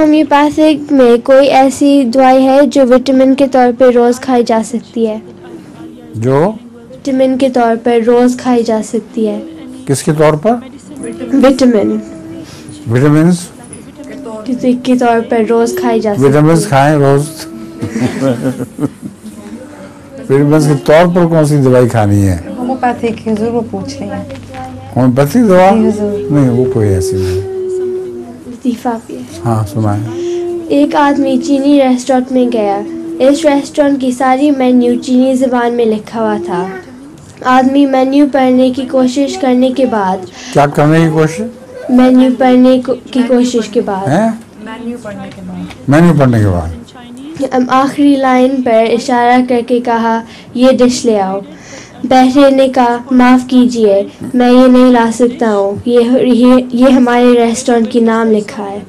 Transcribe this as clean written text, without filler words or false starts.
Homeopathic में कोई ऐसी दवाई है जो विटामिन के तौर पर रोज खाई जा सकती है? जो विटामिन के तौर पर रोज खाई जा सकती है? किसके तौर पर? विटामिन विटामिन्स के तौर पर रोज खाई जा सकती है। विटामिन्स खाएं रोज। विटामिन्स के तौर पर कौन सी दवाई खानी है? होम्योपैथिक हुजूर वो पूछ रही हैं। होम्योपैथिक दवा नहीं, वो कोई ऐसी नहीं। हाँ सुनाए। एक आदमी चीनी रेस्टोरेंट में गया। इस रेस्टोरेंट की सारी मेन्यू चीनी ज़बान में लिखा हुआ था। आदमी मेन्यू पढ़ने की कोशिश करने के बाद क्या करने की कोशिश? मेन्यू पढ़ने की कोशिश के बाद मेन्यू पढ़ने के बाद मेन्यू पढ़ने के बाद आखिरी लाइन पर इशारा करके कहा, ये डिश ले आओ। बैठे ने कहा, माफ़ कीजिए, मैं ये नहीं ला सकता हूँ, ये हमारे रेस्टोरेंट की नाम लिखा है।